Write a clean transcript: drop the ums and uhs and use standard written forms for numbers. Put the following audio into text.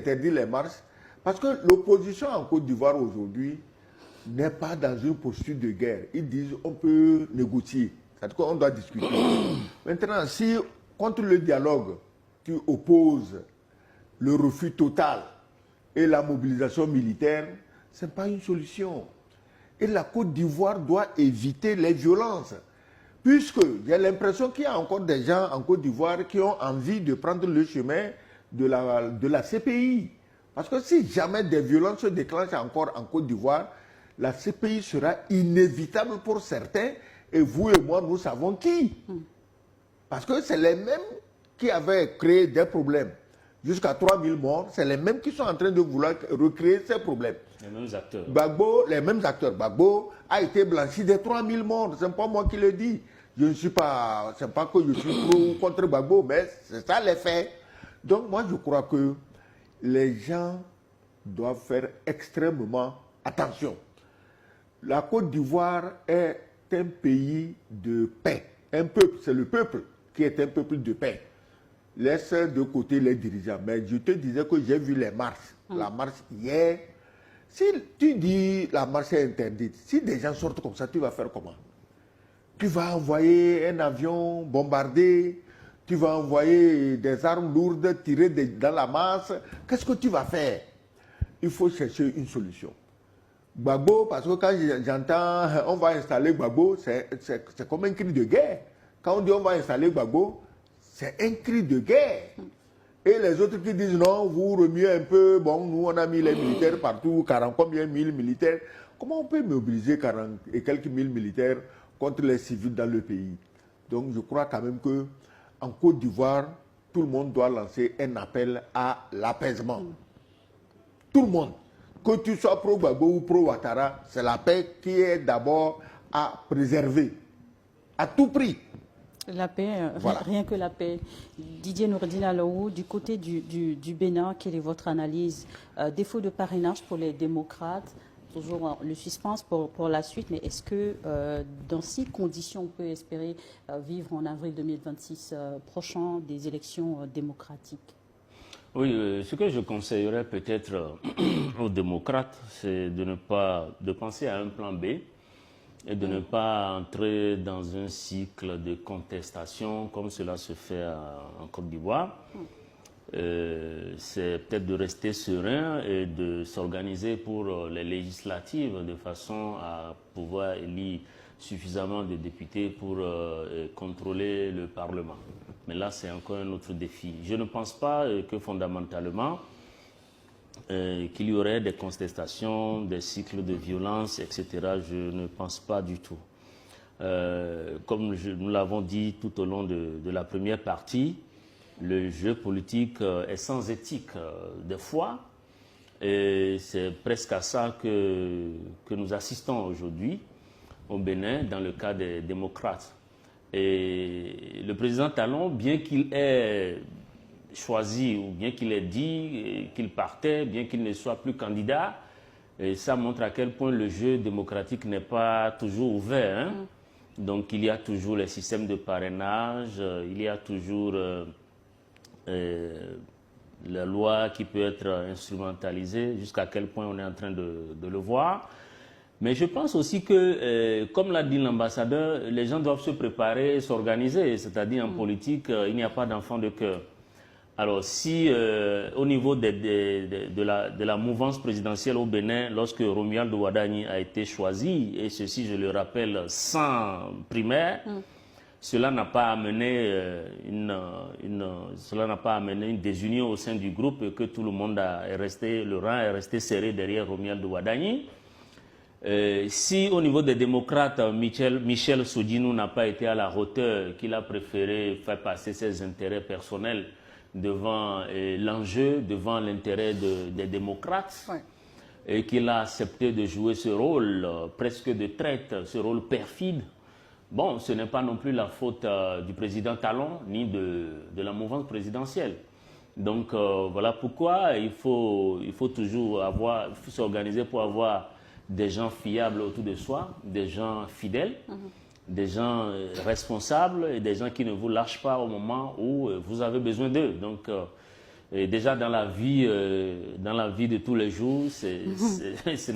interdire les marches, parce que l'opposition en Côte d'Ivoire aujourd'hui n'est pas dans une posture de guerre. Ils disent on peut négocier, c'est-à-dire qu'on doit discuter. Maintenant, si contre le dialogue, tu opposes le refus total et la mobilisation militaire, ce n'est pas une solution. Et la Côte d'Ivoire doit éviter les violences. Puisque j'ai l'impression qu'il y a encore des gens en Côte d'Ivoire qui ont envie de prendre le chemin de la CPI. Parce que si jamais des violences se déclenchent encore en Côte d'Ivoire, la CPI sera inévitable pour certains, et vous et moi, nous savons qui. Parce que c'est les mêmes qui avaient créé des problèmes. Jusqu'à 3000 morts, c'est les mêmes qui sont en train de vouloir recréer ces problèmes. Les mêmes acteurs. Gbagbo, les mêmes acteurs. Gbagbo a été blanchi des 3000 morts. Ce n'est pas moi qui le dis. Je ne suis pas, c'est pas que je suis pro ou contre Gbagbo, mais c'est ça les faits. Donc moi je crois que les gens doivent faire extrêmement attention. La Côte d'Ivoire est un pays de paix. Un peuple, c'est le peuple qui est un peuple de paix. Laisse de côté les dirigeants. Mais je te disais que j'ai vu les marches. La marche hier. Si tu dis la marche est interdite, si des gens sortent comme ça, tu vas faire comment? Tu vas envoyer un avion bombardé, tu vas envoyer des armes lourdes tirées dans la masse. Qu'est-ce que tu vas faire? Il faut chercher une solution. Gbagbo, parce que quand j'entends on va installer Gbagbo, c'est comme un cri de guerre. Quand on dit on va installer Gbagbo, c'est un cri de guerre. Et les autres qui disent non, vous remuez un peu, bon, nous on a mis les militaires partout, 40 combien mille militaires. Comment on peut mobiliser 40 et quelques mille militaires contre les civils dans le pays? Donc je crois quand même que en Côte d'Ivoire, tout le monde doit lancer un appel à l'apaisement. Tout le monde. Que tu sois pro-Gbagbo ou pro-Ouattara, c'est la paix qui est d'abord à préserver. À tout prix. La paix, voilà. Rien que la paix. Didier Noureddine Alao, du côté du Bénin, quelle est votre analyse? Défaut de parrainage pour les démocrates, toujours le suspense pour la suite, mais est-ce que dans ces conditions, on peut espérer vivre en avril 2026 prochain des élections démocratiques? Oui, ce que je conseillerais peut-être aux démocrates, c'est de penser à un plan B, et de ne pas entrer dans un cycle de contestation comme cela se fait en Côte d'Ivoire. C'est peut-être de rester serein et de s'organiser pour les législatives de façon à pouvoir élire suffisamment de députés pour contrôler le Parlement. Mais là, c'est encore un autre défi. Je ne pense pas que fondamentalement, qu'il y aurait des contestations, des cycles de violence, etc. Je ne pense pas du tout. Comme nous l'avons dit tout au long de la première partie, le jeu politique est sans éthique des fois. Et c'est presque à ça que nous assistons aujourd'hui au Bénin dans le cas des démocrates. Et le président Talon, bien qu'il ait choisi ou bien qu'il ait dit qu'il partait, bien qu'il ne soit plus candidat, et ça montre à quel point le jeu démocratique n'est pas toujours ouvert. Hein? Donc il y a toujours les systèmes de parrainage, il y a toujours la loi qui peut être instrumentalisée, jusqu'à quel point on est en train de le voir. Mais je pense aussi que, comme l'a dit l'ambassadeur, les gens doivent se préparer et s'organiser. C'est-à-dire en politique, il n'y a pas d'enfant de cœur. Alors si au niveau de la mouvance présidentielle au Bénin, lorsque Romuald Ouadani a été choisi, et ceci je le rappelle sans primaire, cela n'a pas amené une désunion au sein du groupe et que tout le monde le rang est resté serré derrière Romuald Ouadani. Si au niveau des démocrates, Michel Sodinou n'a pas été à la hauteur, qu'il a préféré faire passer ses intérêts personnels devant l'enjeu, devant l'intérêt des démocrates, et qu'il a accepté de jouer ce rôle presque de traite, ce rôle perfide, bon, ce n'est pas non plus la faute du président Talon, ni de la mouvance présidentielle. Donc voilà pourquoi il faut toujours s'organiser pour avoir des gens fiables autour de soi, des gens fidèles, des gens responsables et des gens qui ne vous lâchent pas au moment où vous avez besoin d'eux. Donc Et déjà dans la vie de tous les jours, c'est